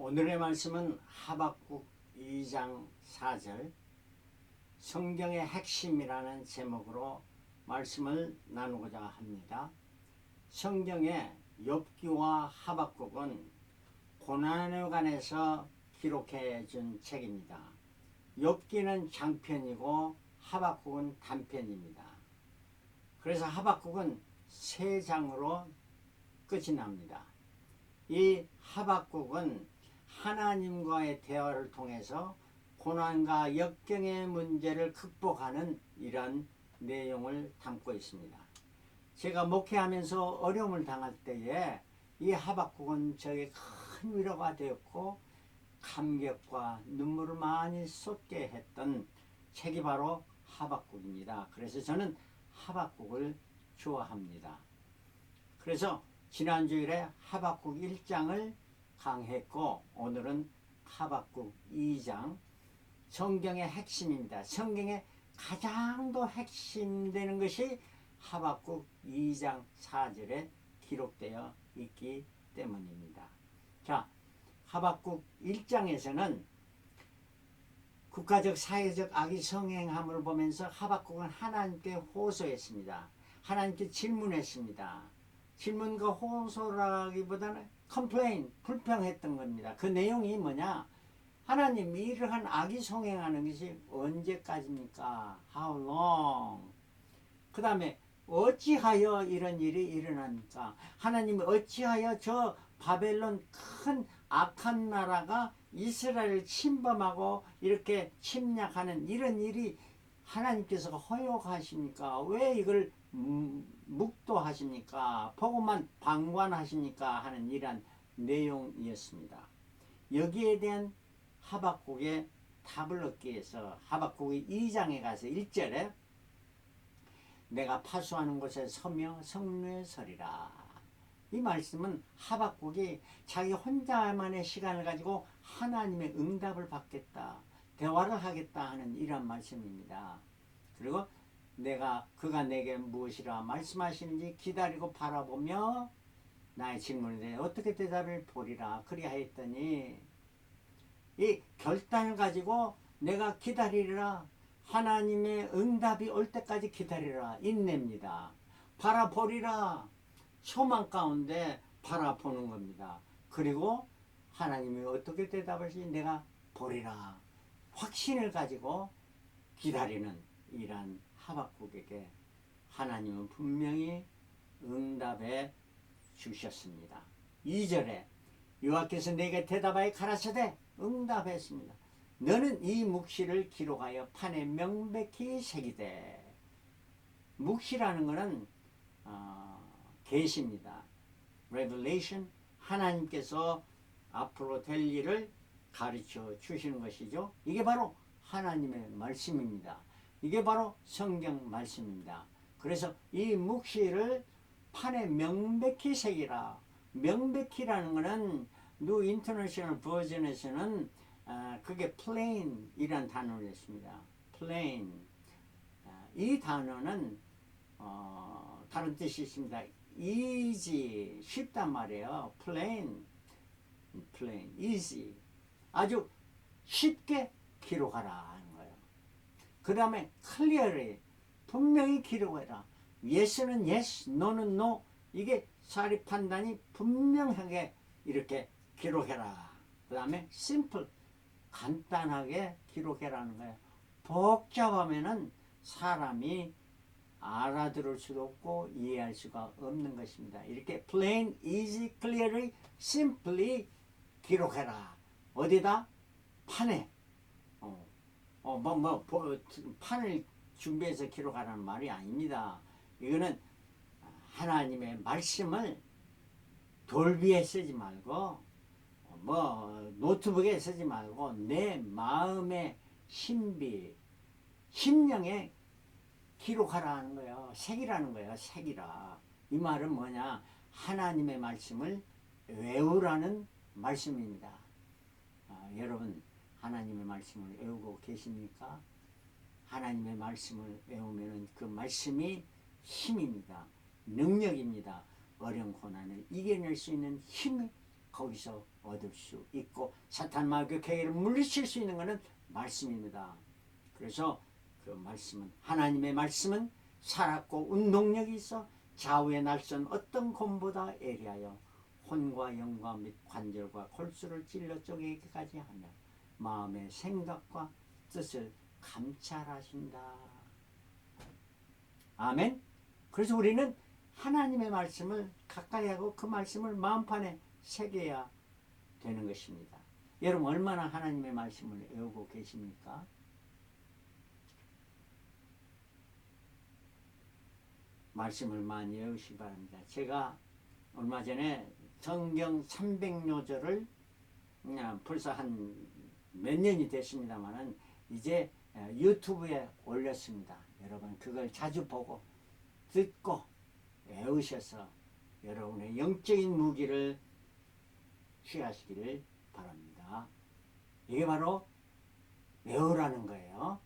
오늘의 말씀은 하박국 2장 4절 성경의 핵심이라는 제목으로 말씀을 나누고자 합니다. 성경의 욥기와 하박국은 고난에 관해서 기록해 준 책입니다. 욥기는 장편이고 하박국은 단편입니다. 그래서 하박국은 3장으로 끝이 납니다. 이 하박국은 하나님과의 대화를 통해서 고난과 역경의 문제를 극복하는 이런 내용을 담고 있습니다. 제가 목회하면서 어려움을 당할 때에 이 하박국은 저에게 큰 위로가 되었고 감격과 눈물을 많이 쏟게 했던 책이 바로 하박국입니다. 그래서 저는 하박국을 좋아합니다. 그래서 지난주일에 하박국 1장을 강했고 오늘은 하박국 2장 성경의 핵심입니다. 성경의 가장 더 핵심되는 것이 하박국 2장 4절에 기록되어 있기 때문입니다. 자, 하박국 1장에서는 국가적 사회적 악의 성행함을 보면서 하박국은 하나님께 호소했습니다. 하나님께 질문했습니다. 질문과 호소라기보다는 complain, 불평했던 겁니다. 그 내용이 뭐냐? 하나님, 이러한 악이 성행하는 것이 언제까지입니까? How long? 그 다음에 어찌하여 이런 일이 일어납니까? 하나님, 어찌하여 저 바벨론 큰 악한 나라가 이스라엘을 침범하고 이렇게 침략하는 이런 일이 하나님께서 허용하십니까? 왜 이걸 묵도하십니까? 보고만 방관하십니까? 하는 이러한 내용이었습니다. 여기에 대한 하박국의 답을 얻기 위해서 하박국의 2장에 가서 1절에 내가 파수하는 곳에 서며 성루에 서리라. 이 말씀은 하박국이 자기 혼자만의 시간을 가지고 하나님의 응답을 받겠다, 대화를 하겠다 하는 이런 말씀입니다. 그리고 그가 내게 무엇이라 말씀하시는지 기다리고 바라보며 나의 질문에 대해 어떻게 대답을 보리라 그리하였더니 이 결단을 가지고 내가 기다리리라, 하나님의 응답이 올 때까지 기다리라, 인내입니다. 바라보리라, 소망 가운데 바라보는 겁니다. 그리고 하나님이 어떻게 대답하실지 내가 보리라, 확신을 가지고 기다리는 이러한 하박국에게 하나님은 분명히 응답해 주셨습니다. 2절에 여호와께서 내게 대답하여 가라사대 응답했습니다. 너는 이 묵시를 기록하여 판에 명백히 새기되. 묵시라는 것은 계시입니다. Revelation, 하나님께서 앞으로 될 일을 가르쳐 주시는 것이죠. 이게 바로 하나님의 말씀입니다. 이게 바로 성경 말씀입니다. 그래서 이 묵시를 판에 명백히 새기라. 명백히라는 것은 뉴 인터내셔널 버전에서는 그게 plain이란 단어를 했습니다. plain. 이 단어는 다른 뜻이 있습니다. easy, 쉽단 말이에요. plain, easy. 아주 쉽게 기록하라 하는 거예요. 그 다음에 clearly, 분명히 기록해라. yes는 yes, no는 no. 이게 사리 판단이 분명하게 이렇게 기록해라. 그 다음에 simple, 간단하게 기록해라는 거예요. 복잡하면은 사람이 알아들을 수도 없고 이해할 수가 없는 것입니다. 이렇게 plain, easy, clearly, simply 기록해라. 어디다? 판에. 판을 준비해서 기록하라는 말이 아닙니다. 이거는 하나님의 말씀을 돌비에 쓰지 말고 노트북에 쓰지 말고 내 마음의 신비, 심령에 기록하라는 거예요. 색이라는 거예요. 색이라. 이 말은 뭐냐? 하나님의 말씀을 외우라는 말씀입니다. 여러분, 하나님의 말씀을 외우고 계십니까? 하나님의 말씀을 외우면 그 말씀이 힘입니다. 능력입니다. 어려운 고난을 이겨낼 수 있는 힘이 거기서 얻을 수 있고 사탄 마귀의 계계를 물리칠 수 있는 것은 말씀입니다. 그래서 그 말씀은 하나님의 말씀은 살았고 운동력이 있어 좌우의 날선 어떤 곰보다 예리하여 혼과 영과 및 관절과 골수를 찔러 쪼개기까지 하며 마음의 생각과 뜻을 감찰하신다. 아멘. 그래서 우리는 하나님의 말씀을 가까이 하고 그 말씀을 마음판에 새겨야 되는 것입니다. 여러분 얼마나 하나님의 말씀을 외우고 계십니까? 말씀을 많이 외우시기 바랍니다. 제가 얼마 전에 성경 300요절을 벌써 한 몇 년이 됐습니다만은 이제 유튜브에 올렸습니다. 여러분 그걸 자주 보고 듣고 외우셔서 여러분의 영적인 무기를 취하시기를 바랍니다. 이게 바로 외우라는 거예요.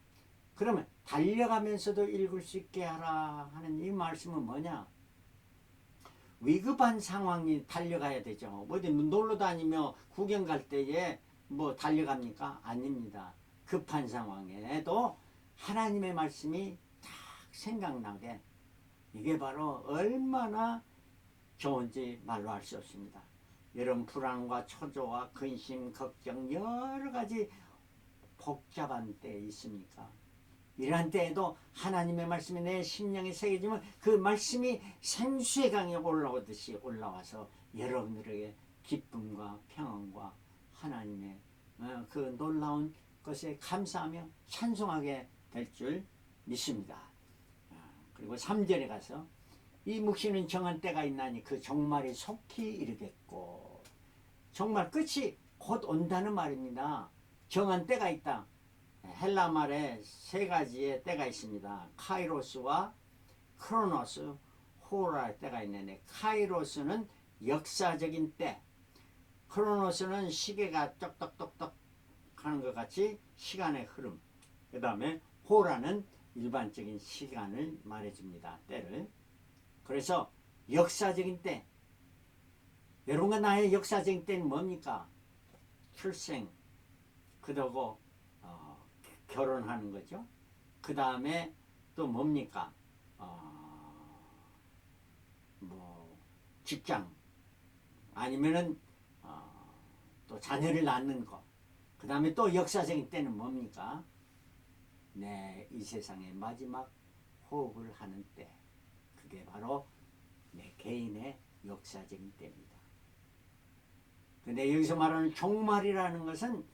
그러면 달려가면서도 읽을 수 있게 하라 하는 이 말씀은 뭐냐? 위급한 상황이 달려가야 되죠. 어디 놀러 다니며 구경 갈 때에 뭐 달려갑니까? 아닙니다. 급한 상황에도 하나님의 말씀이 딱 생각나게 이게 바로 얼마나 좋은지 말로 할 수 없습니다. 여러분 불안과 초조와 근심, 걱정 여러 가지 복잡한 때 있습니까? 이러한 때에도 하나님의 말씀이 내 심령에 새겨지면 그 말씀이 생수의 강에 올라오듯이 올라와서 여러분들에게 기쁨과 평안과 하나님의 그 놀라운 것에 감사하며 찬송하게 될 줄 믿습니다. 그리고 3절에 가서 이 묵시는 정한 때가 있나니 그 종말이 속히 이르겠고 정말 끝이 곧 온다는 말입니다. 정한 때가 있다. 헬라 말에 세 가지의 때가 있습니다. 카이로스와 크로노스, 호라의 때가 있는데 카이로스는 역사적인 때, 크로노스는 시계가 똑똑똑똑 하는 것 같이 시간의 흐름, 그 다음에 호라는 일반적인 시간을 말해줍니다. 때를. 그래서 역사적인 때, 여러분과 나의 역사적인 때는 뭡니까? 출생, 그러고 결혼하는 거죠. 그 다음에 또 뭡니까? 뭐 직장 아니면은 또 자녀를 낳는 거. 그 다음에 또 역사적인 때는 뭡니까? 내 이 세상의 마지막 호흡을 하는 때. 그게 바로 내 개인의 역사적인 때입니다. 근데 여기서 말하는 종말이라는 것은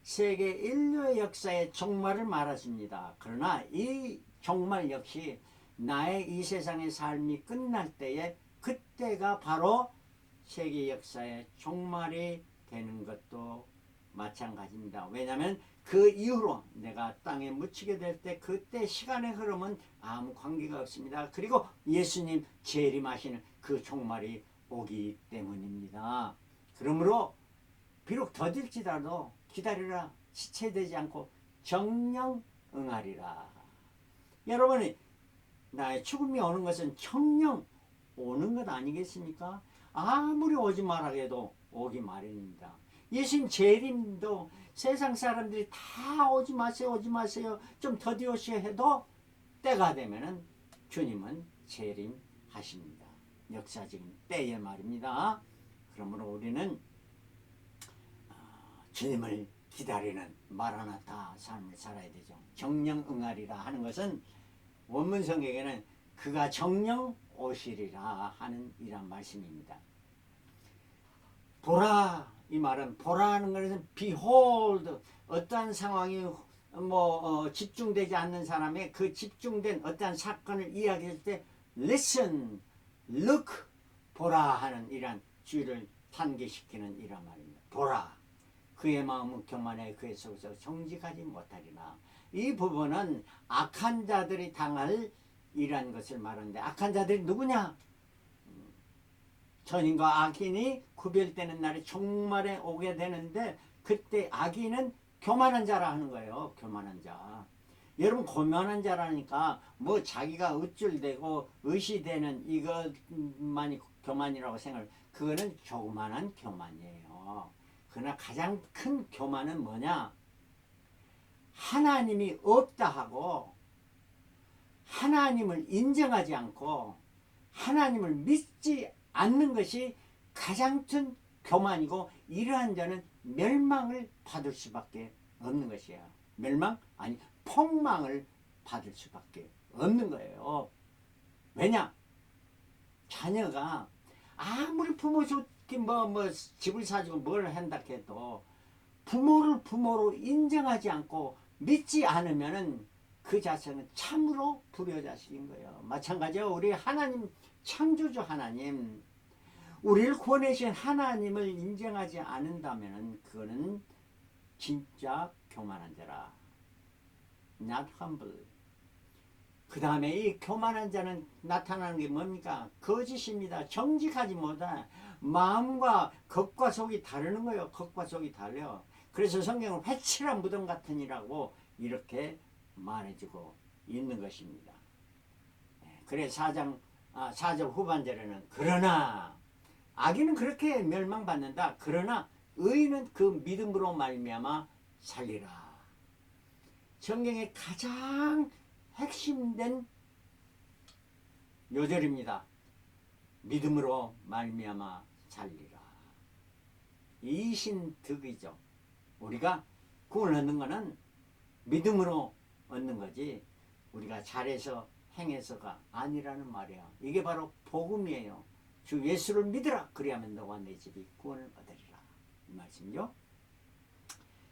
세계 인류의 역사의 종말을 말하십니다. 그러나 이 종말 역시 나의 이 세상의 삶이 끝날 때에 그때가 바로 세계 역사의 종말이 되는 것도 마찬가지입니다. 왜냐하면 그 이후로 내가 땅에 묻히게 될 때 그때 시간의 흐름은 아무 관계가 없습니다. 그리고 예수님 재림하시는 그 종말이 오기 때문입니다. 그러므로 비록 더딜지라도 기다리라. 지체되지 않고 정령 응하리라. 여러분이 나의 죽음이 오는 것은 정령 오는 것 아니겠습니까? 아무리 오지 말라 해도 오기 마련입니다. 예수님 재림도 세상 사람들이 다 오지 마세요 오지 마세요 좀 더디오시오 해도 때가 되면은 주님은 재림하십니다. 역사적인 때의 말입니다. 그러므로 우리는 주님을 기다리는 마라나타 삶을 살아야 되죠. 정령 응하리라 하는 것은 원문 성경에는 그가 정령 오시리라 하는 이란 말씀입니다. 보라, 이 말은 보라 하는 것은 behold, 어떠한 상황이 집중되지 않는 사람의 그 집중된 어떠한 사건을 이야기할 때 listen, look, 보라 하는 이란 주의를 탄기시키는 이란 말입니다. 보라. 그의 마음은 교만해 그의 속에서 정직하지 못하리라. 이 부분은 악한 자들이 당할 이란 것을 말하는데 악한 자들이 누구냐? 선인과 악인이 구별되는 날이 종말에 오게 되는데 그때 악인은 교만한 자라 하는 거예요. 교만한 자. 여러분 교만한 자라니까 뭐 자기가 어쩔되고 의시되는 이것만이 교만이라고 생각을, 그거는 조그만한 교만이에요. 그러나 가장 큰 교만은 뭐냐? 하나님이 없다 하고 하나님을 인정하지 않고 하나님을 믿지 않는 것이 가장 큰 교만이고, 이러한 자는 멸망을 받을 수밖에 없는 것이에요. 멸망? 아니, 폭망을 받을 수밖에 없는 거예요. 왜냐? 자녀가 아무리 부모 좋게 집을 사주고 뭘 한다 해도 부모를 부모로 인정하지 않고 믿지 않으면은 그 자체는 참으로 불효자식인 거예요. 마찬가지로 우리 하나님, 창조주 하나님, 우리를 구원해주신 하나님을 인정하지 않는다면 그거는 진짜 교만한 자라. Not humble. 그 다음에 이 교만한 자는 나타나는 게 뭡니까? 거짓입니다. 정직하지 못한 마음과 겉과 속이 다르는 거예요. 겉과 속이 달려요. 그래서 성경은 회칠한 무덤 같으니라고 이렇게 말해주고 있는 것입니다. 그래 4절 후반절에는 그러나 악인은 그렇게 멸망받는다. 그러나 의인은 그 믿음으로 말미암아 살리라. 성경의 가장 핵심된 요절입니다. 믿음으로 말미암아 살리라. 이신득이죠. 우리가 구원을 얻는 것은 믿음으로 얻는 거지 우리가 잘해서 행해서가 아니라는 말이에요. 이게 바로 복음이에요. 주 예수를 믿으라. 그리하면 너와 내 집이 구원을 얻으리라. 이 말씀이죠.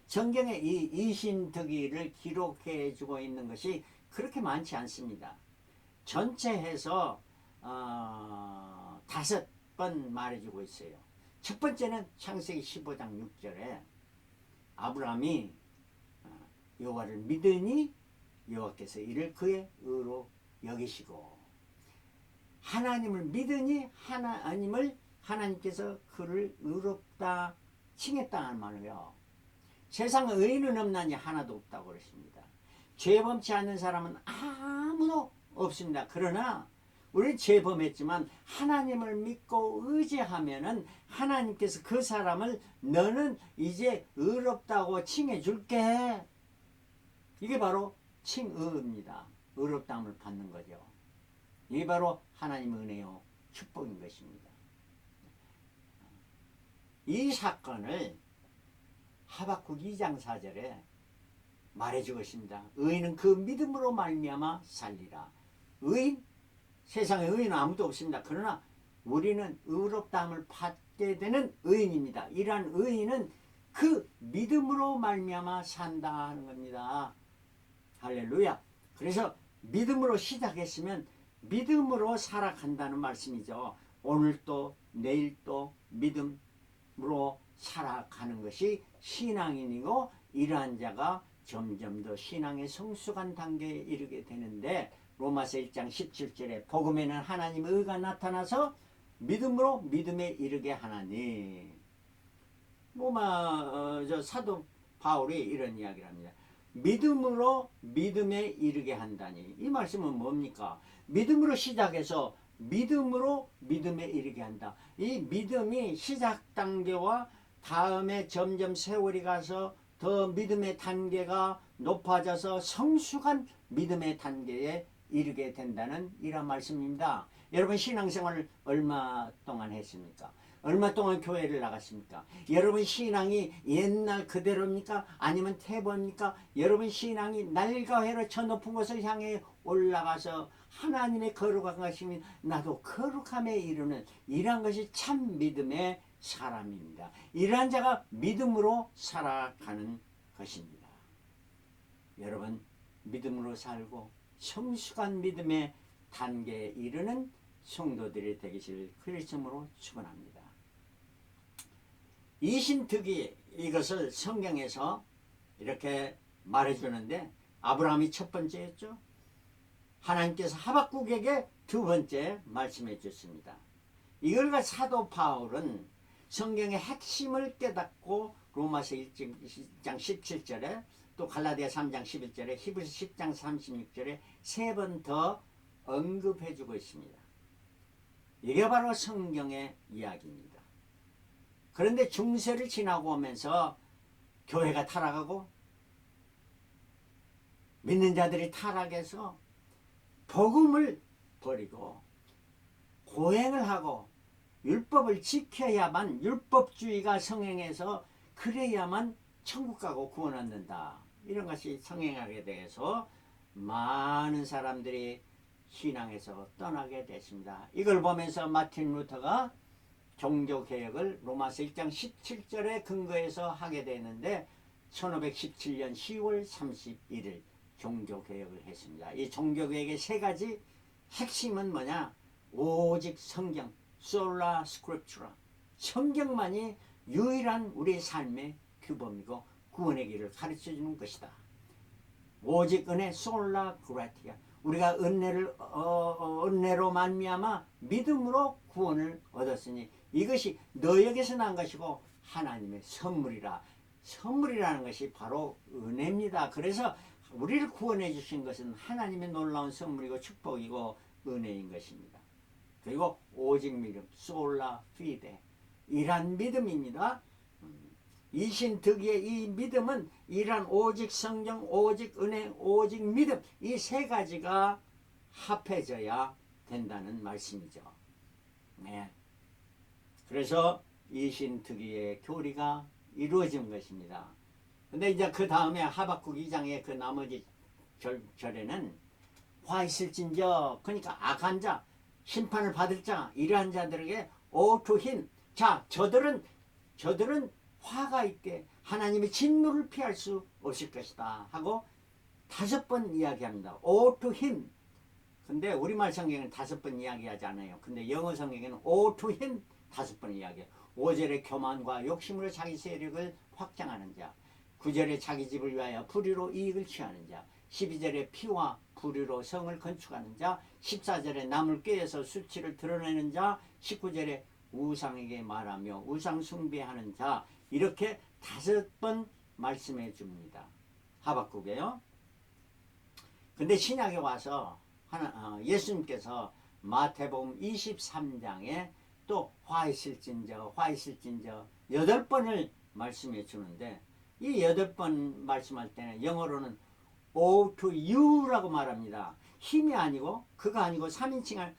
성경에 이 이신득이를 기록해 주고 있는 것이 그렇게 많지 않습니다. 전체 해서 5번 말해주고 있어요. 첫 번째는 창세기 15장 6절에 아브라함이 여호와를 믿으니 여호와께서 이를 그의 의로 여기시고, 하나님을 믿으니 하나님께서 그를 의롭다 칭했다는 말이에요. 세상에 의인은 없나니 하나도 없다고 그러십니다. 죄 범치 않는 사람은 아무도 없습니다. 그러나 우리는 죄 범했지만 하나님을 믿고 의지하면은 하나님께서 그 사람을 너는 이제 의롭다고 칭해 줄게. 이게 바로 칭의입니다. 의롭다함을 받는 거죠. 이게 바로 하나님의 은혜요 축복인 것입니다. 이 사건을 하박국 2장 4절에 말해주고 있습니다. 의인은 그 믿음으로 말미암아 살리라. 의인? 세상에 의인은 아무도 없습니다. 그러나 우리는 의롭다함을 받게 되는 의인입니다. 이러한 의인은 그 믿음으로 말미암아 산다 하는 겁니다. 할렐루야. 그래서 믿음으로 시작했으면 믿음으로 살아간다는 말씀이죠. 오늘도 내일도 믿음으로 살아가는 것이 신앙인이고, 이러한 자가 점점 더 신앙의 성숙한 단계에 이르게 되는데, 로마서 1장 17절에 복음에는 하나님의 의가 나타나서 믿음으로 믿음에 이르게 하나니, 사도 바울이 이런 이야기를 합니다. 믿음으로 믿음에 이르게 한다니. 이 말씀은 뭡니까? 믿음으로 시작해서 믿음으로 믿음에 이르게 한다. 이 믿음이 시작 단계와 다음에 점점 세월이 가서 더 믿음의 단계가 높아져서 성숙한 믿음의 단계에 이르게 된다는 이런 말씀입니다. 여러분 신앙생활을 얼마 동안 했습니까? 얼마 동안 교회를 나갔습니까? 여러분 신앙이 옛날 그대로입니까? 아니면 퇴보입니까? 여러분 신앙이 날과 해로 저 높은 곳을 향해 올라가서 하나님의 거룩한 것이면 나도 거룩함에 이르는 이러한 것이 참 믿음의 사람입니다. 이러한 자가 믿음으로 살아가는 것입니다. 여러분 믿음으로 살고 성숙한 믿음의 단계에 이르는 성도들이 되기를 그리스도로 축원합니다. 이신득이 이것을 성경에서 이렇게 말해주는데, 아브라함이 첫 번째였죠. 하나님께서 하박국에게 두 번째 말씀해 주셨습니다. 이걸과 사도 바울은 성경의 핵심을 깨닫고 로마서 1장 17절에 또 갈라디아 3장 11절에 히브리서 10장 36절에 세 번 더 언급해 주고 있습니다. 이게 바로 성경의 이야기입니다. 그런데 중세를 지나고 오면서 교회가 타락하고 믿는 자들이 타락해서 복음을 버리고 고행을 하고 율법을 지켜야만, 율법주의가 성행해서 그래야만 천국 가고 구원 얻는다, 이런 것이 성행하게 돼서 많은 사람들이 신앙에서 떠나게 됐습니다. 이걸 보면서 마틴 루터가 종교개혁을 로마서 1장 17절에 근거해서 하게 되는데 1517년 10월 31일 종교개혁을 했습니다. 이 종교개혁의 세 가지 핵심은 뭐냐? 오직 성경, 소라 스크립처라, 성경만이 유일한 우리 삶의 규범이고 구원의 길을 가르쳐주는 것이다. 오직 은혜, 솔라 그라티아, 우리가 은혜로 말미암아 믿음으로 구원을 얻었으니 이것이 너에게서 난 것이고 하나님의 선물이라. 선물이라는 것이 바로 은혜입니다. 그래서 우리를 구원해 주신 것은 하나님의 놀라운 선물이고 축복이고 은혜인 것입니다. 그리고 오직 믿음, 솔라 피데, 이란 믿음입니다. 이신득이의 이 믿음은 이란 오직 성경, 오직 은혜, 오직 믿음, 이 세 가지가 합해져야 된다는 말씀이죠. 네. 그래서 이신득이의 교리가 이루어진 것입니다. 근데 이제 그 다음에 하박국 2장의 그 나머지 절에는 화 있을진저, 그러니까 악한 자, 심판을 받을 자, 이러한 자들에게 오투힘, 자 저들은 화가 있게 하나님의 진노를 피할 수 없을 것이다 하고 5번 이야기합니다. 오투힘. 근데 우리말 성경은 5번 이야기하지 않아요. 근데 영어 성경에는 오투힘 5번 이야기해요. 5절에 교만과 욕심으로 자기 세력을 확장하는 자, 9절에 자기 집을 위하여 불의로 이익을 취하는 자, 12절에 피와 불의로 성을 건축하는 자, 14절에 남을 꾀해서 수치를 드러내는 자, 19절에 우상에게 말하며 우상 숭배하는 자, 이렇게 5번 말씀해 줍니다. 하박국에요. 근데 신약에 와서 예수님께서 마태복음 23장에 또 화 있을진저 8번을 말씀해 주는데, 이 8번 말씀할 때는 영어로는 O to you라고 말합니다. 힘이 아니고 그가 아니고 3인칭할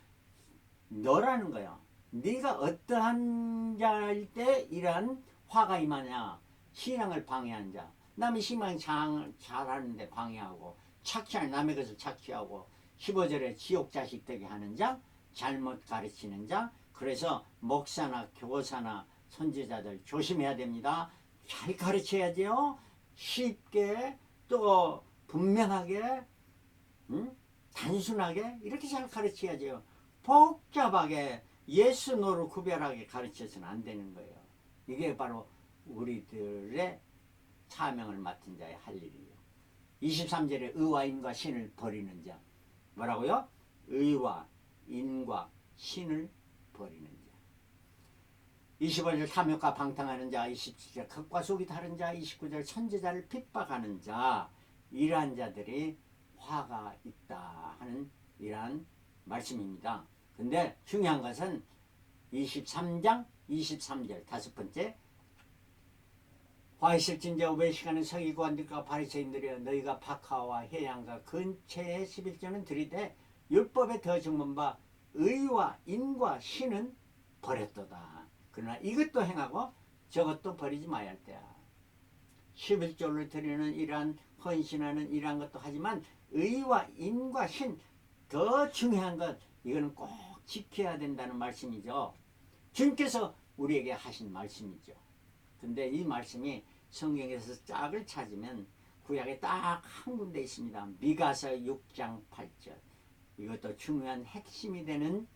너라는 거예요. 네가 어떠한 자일 때 이러한 화가 임하냐? 신앙을 방해한 자, 남의 신앙 잘하는데 방해하고, 착취하는 남의 것을 착취하고, 15절에 지옥 자식 되게 하는 자, 잘못 가르치는 자. 그래서 목사나 교사나 선지자들 조심해야 됩니다. 잘 가르쳐야지요. 쉽게 또 분명하게, 단순하게 이렇게 잘 가르쳐야지요. 복잡하게 예스노로 구별하게 가르쳐서는 안 되는 거예요. 이게 바로 우리들의 사명을 맡은 자의 할 일이에요. 23절에 의와 인과 신을 버리는 자. 뭐라고요? 의와 인과 신을 버리는 자. 25절 탐욕과 방탕하는 자, 27절 겉과 속이 다른 자, 29절 선지자를 핍박하는 자, 이러한 자들이 화가 있다 하는 이러한 말씀입니다. 근데 중요한 것은 23장 23절 5번째, 화 있을진저 외식하는 서기관들과 바리새인들이여, 너희가 박하와 해양과 근처의 11조는 들이되 율법에 더 적문 바 의와 인과 신은 버렸도다. 그러나 이것도 행하고 저것도 버리지 마야 할 때야. 11조를 드리는 이러한 헌신하는 이러한 것도 하지만 의와 인과 신, 더 중요한 것, 이거는 꼭 지켜야 된다는 말씀이죠. 주님께서 우리에게 하신 말씀이죠. 근데 이 말씀이 성경에서 짝을 찾으면 구약에 딱 한 군데 있습니다. 미가서 6장 8절. 이것도 중요한 핵심이 되는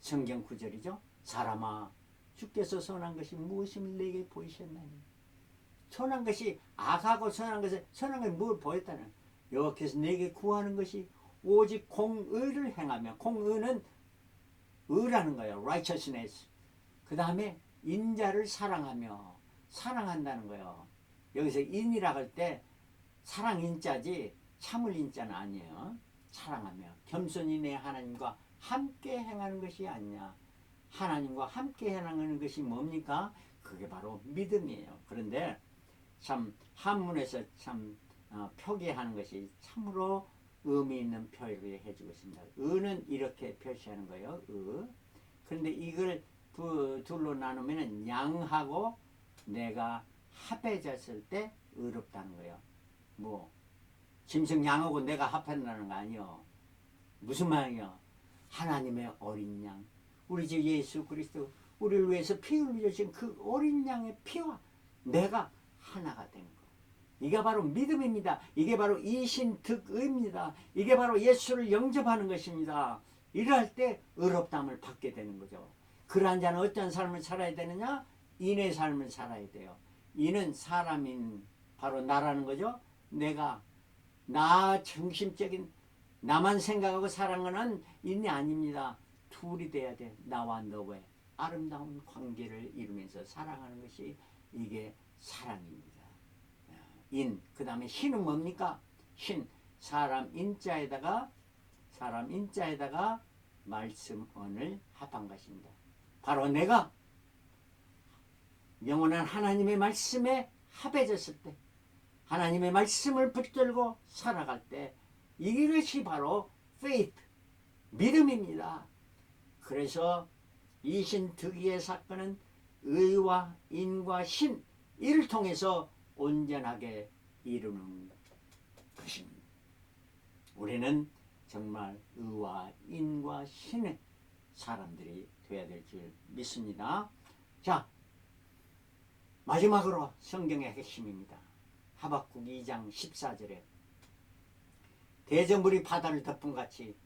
성경 구절이죠. 사람아, 주께서 선한 것이 무엇임을 내게 보이셨나니. 선한 것이 악하고 선한 것이 뭘 보였다는, 여호와께서 내게 구하는 것이 오직 공의를 행하며, 공의는 의라는 거예요. righteousness. 그 다음에 인자를 사랑하며, 사랑한다는 거예요. 여기서 인이라고 할 때 사랑 인자지 참을 인자는 아니에요. 사랑하며 겸손히 내 하나님과 함께 행하는 것이 아니냐. 하나님과 함께 해나가는 것이 뭡니까? 그게 바로 믿음이에요. 그런데 참 한문에서 참 표기하는 것이 참으로 의미 있는 표현을 해주고 있습니다. 의는 이렇게 표시하는 거예요. 의. 그런데 이걸 둘로 나누면 양하고 내가 합해졌을 때 의롭다는 거예요. 뭐 짐승 양하고 내가 합한다는 거 아니요. 무슨 말이요? 하나님의 어린 양, 우리 주 예수 그리스도 우리를 위해서 피 흘리신 그 어린 양의 피와 내가 하나가 되는 거. 이게 바로 믿음입니다. 이게 바로 이신득의입니다. 이게 바로 예수를 영접하는 것입니다. 이럴 때 의롭다함을 받게 되는 거죠. 그러한 자는 어떤 삶을 살아야 되느냐? 인의 삶을 살아야 돼요. 인은 사람인 바로 나라는 거죠. 내가 나 중심적인 나만 생각하고 살아가는 인이 아닙니다. 둘이 돼야 돼. 나와 너의 아름다운 관계를 이루면서 사랑하는 것이 이게 사랑입니다. 인, 그 다음에 신은 뭡니까? 신, 사람 인자에다가 말씀언을 합한 것입니다. 바로 내가 영원한 하나님의 말씀에 합해졌을 때, 하나님의 말씀을 붙들고 살아갈 때, 이것이 바로 faith, 믿음입니다. 그래서 이신득의의 사건은 의와 인과 신, 이를 통해서 온전하게 이루는 것입니다. 우리는 정말 의와 인과 신의 사람들이 되어야 될 줄 믿습니다. 자, 마지막으로 성경의 핵심입니다. 하박국 2장 14절에 대저물이 바다를 덮은 같이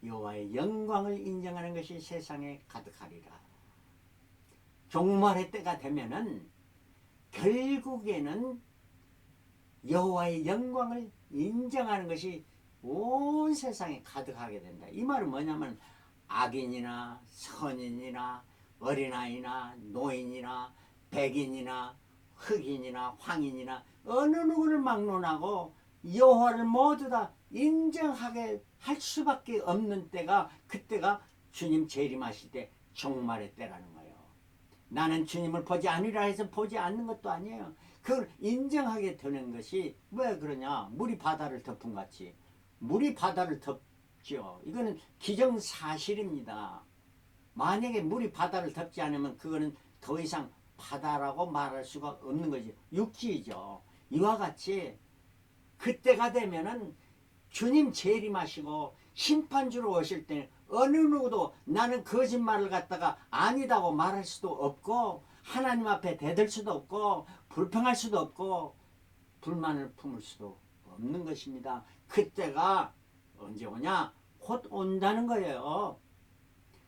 여호와의 영광을 인정하는 것이 세상에 가득하리라. 종말의 때가 되면은 결국에는 여호와의 영광을 인정하는 것이 온 세상에 가득하게 된다. 이 말은 뭐냐면 악인이나 선인이나 어린아이나 노인이나 백인이나 흑인이나 황인이나 어느 누구를 막론하고 여호와를 모두 다 인정하게 할 수밖에 없는 때가, 그때가 주님 재림하실 때 종말의 때라는 거예요. 나는 주님을 보지 않으리라 해서 보지 않는 것도 아니에요. 그걸 인정하게 되는 것이 왜 그러냐? 물이 바다를 덮은 같이. 물이 바다를 덮죠. 이거는 기정사실입니다. 만약에 물이 바다를 덮지 않으면 그거는 더 이상 바다라고 말할 수가 없는 거지. 육지이죠. 이와 같이 그때가 되면은 주님 재림하시고 심판주로 오실 때 어느 누구도 나는 거짓말을 갖다가 아니다고 말할 수도 없고 하나님 앞에 대들 수도 없고 불평할 수도 없고 불만을 품을 수도 없는 것입니다. 그때가 언제 오냐? 곧 온다는 거예요.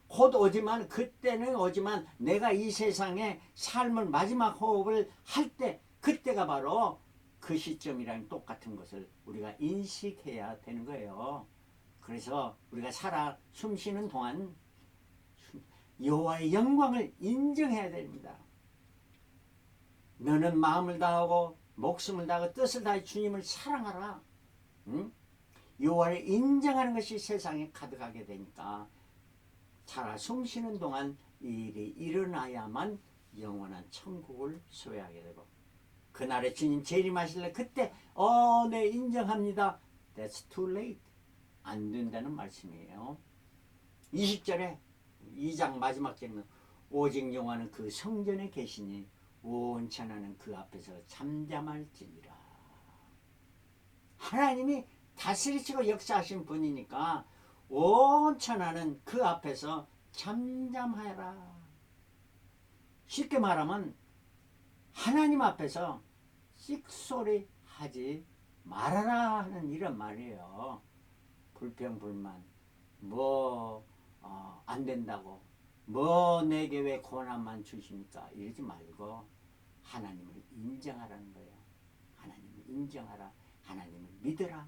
곧 오지만, 그때는 오지만 내가 이 세상에 삶을 마지막 호흡을 할 때, 그때가 바로 그 시점이랑 똑같은 것을 우리가 인식해야 되는 거예요. 그래서 우리가 살아 숨쉬는 동안 여호와의 영광을 인정해야 됩니다. 너는 마음을 다하고 목숨을 다하고 뜻을 다해 주님을 사랑하라. 응? 여호와를 인정하는 것이 세상에 가득하게 되니까 살아 숨쉬는 동안 이 일이 일어나야만 영원한 천국을 소유하게 되고, 그날에 주님 재림하실래 그때 네 인정합니다. That's too late. 안 된다는 말씀이에요. 20절에 2장 마지막 절에 오직 여호와는 그 성전에 계시니 온 천하는 그 앞에서 잠잠할지니라. 하나님이 다스리시고 역사하신 분이니까 온 천하는 그 앞에서 잠잠하라. 쉽게 말하면 하나님 앞에서 씩소리 하지 말아라 하는 이런 말이에요. 불평불만, 안 된다고, 내게 왜 고난만 주십니까? 이러지 말고 하나님을 인정하라는 거예요. 하나님을 인정하라. 하나님을 믿으라.